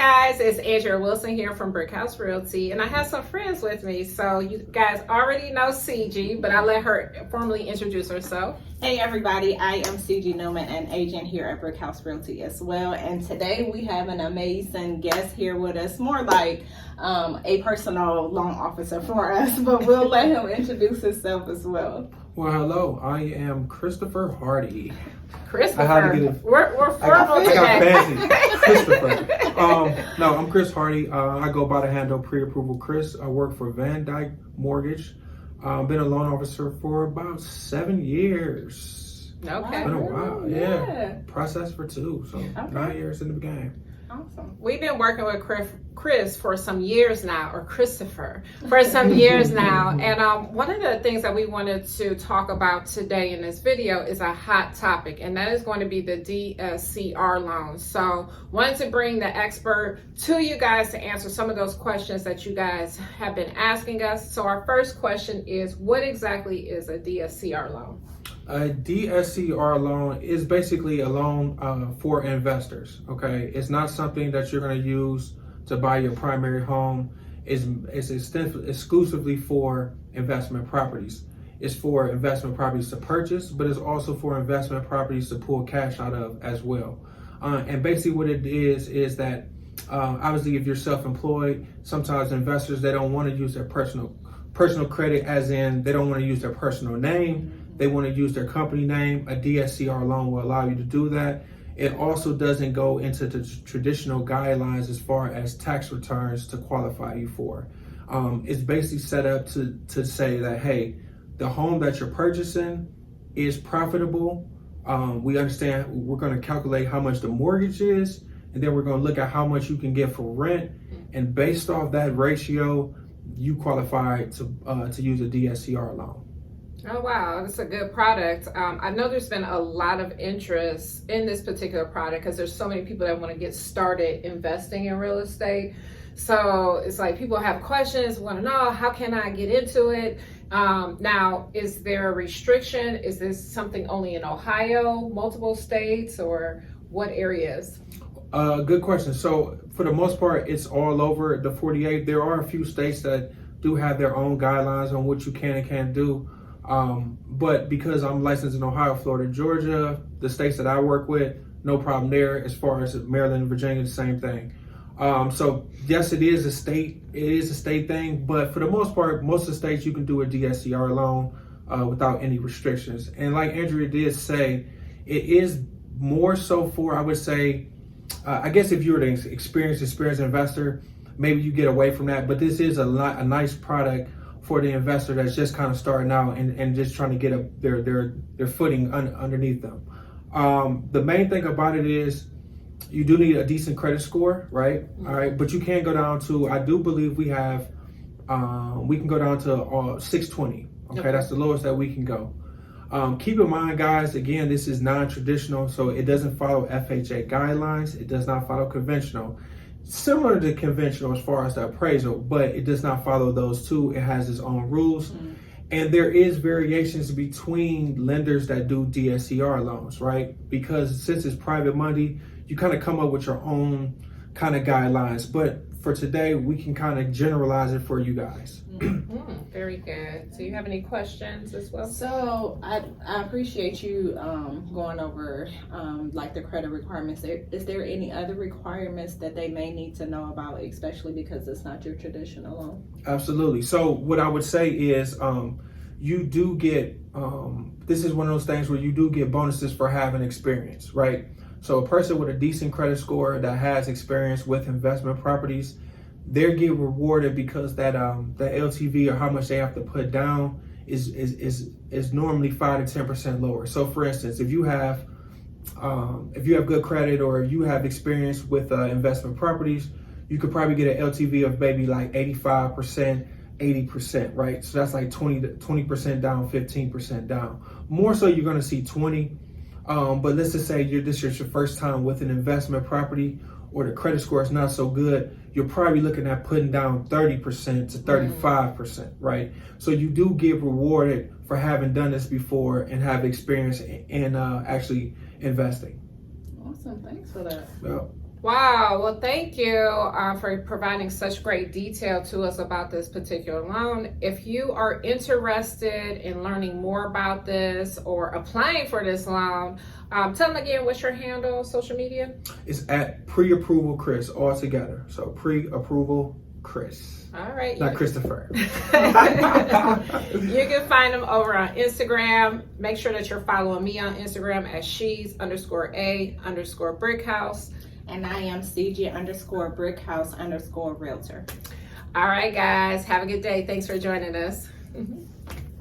guys, it's Andrea Wilson here from Brickhouse Realty, and I have some friends with me. So you guys already know CG, but I'll let her formally introduce herself. Hey everybody, I am CG Newman, an agent here at Brickhouse Realty as well. And today we have an amazing guest here with us, more like a personal loan officer for us, but we'll let him introduce himself as well. Well, hello, I am Christopher Hardy. Christopher, I had to get it. We're formal today. I got fancy. Christopher. No, I'm Chris Hardy. I go by the handle Pre-Approval Chris. I work for Van Dyke Mortgage. Been a loan officer for about 7 years. Okay. Been a while, yeah. Process for 2, so 9 years in the game. Awesome. We've been working with Chris for some years now, or Christopher, for some years now. And one of the things that we wanted to talk about today in this video is a hot topic, and that is going to be the DSCR loans. So wanted to bring the expert to you guys to answer some of those questions that you guys have been asking us. So our first question is, what exactly is a DSCR loan? A DSCR loan is basically a loan for investors, okay? It's not something that you're gonna use to buy your primary home. It's exclusively for investment properties. It's for investment properties to purchase, but it's also for investment properties to pull cash out of as well. And basically what it is that obviously if you're self-employed, sometimes investors, they don't wanna use their personal credit, as in they don't wanna use their personal name. They want to use their company name. A DSCR loan will allow you to do that. It also doesn't go into the traditional guidelines as far as tax returns to qualify you for. It's basically set up to say that, hey, the home that you're purchasing is profitable. We understand we're going to calculate how much the mortgage is, and then we're going to look at how much you can get for rent. And based off that ratio, you qualify to use a DSCR loan. Oh, wow. That's a good product. I know there's been a lot of interest in this particular product because there's so many people that want to get started investing in real estate. So it's like people have questions, want to know, how can I get into it? Now, is there a restriction? Is this something only in Ohio, multiple states, or what areas? Good question. So for the most part, it's all over the 48. There are a few states that do have their own guidelines on what you can and can't do. But because I'm licensed in Ohio, Florida, Georgia, the states that I work with, no problem there. As far as Maryland and Virginia, the same thing. So yes, it is a state thing, but for the most part, most of the states you can do a DSCR loan without any restrictions. And like Andrea did say, it is more so for, I would say, I guess if you're an experienced investor, maybe you get away from that, but this is a nice product for the investor that's just kind of starting out and just trying to get their footing underneath them. The main thing about it is you do need a decent credit score, right? Mm-hmm. All right, but you can go down to, I do believe we can go down to 620. Okay, that's the lowest that we can go. Keep in mind, guys, again, this is non-traditional, so it doesn't follow FHA guidelines. It does not follow conventional. Similar to conventional as far as the appraisal, but it does not follow those two. It has its own rules. Mm-hmm. And there is variations between lenders that do DSCR loans, right? Because since it's private money, you kind of come up with your own kind of guidelines. But for today, we can kind of generalize it for you guys. Mm-hmm. Very good. Do you have any questions as well? So I appreciate you going over like the credit requirements. Is there any other requirements that they may need to know about, especially because it's not your traditional loan? Absolutely. So what I would say is you do get, this is one of those things where you do get bonuses for having experience, right? So a person with a decent credit score that has experience with investment properties, they get rewarded because that the LTV or how much they have to put down is normally 5 to 10% lower. So for instance, if you have good credit or you have experience with investment properties, you could probably get an LTV of maybe like 85%, 80%, right? So that's like 20% down, 15% down. More so you're gonna see 20. But let's just say this is your first time with an investment property, or the credit score is not so good, you're probably looking at putting down 30% to 35%, right? So you do get rewarded for having done this before and have experience in actually investing. Awesome, thanks for that. Yeah. Wow. Well, thank you for providing such great detail to us about this particular loan. If you are interested in learning more about this or applying for this loan, tell them again, what's your handle, social media? It's at pre-approval Chris all together. So pre-approval Chris. All right. Not Christopher. You can find them over on Instagram. Make sure that you're following me on Instagram at she's_a_brickhouse. And I am CG_brickhouse_realtor. All right, guys. Have a good day. Thanks for joining us.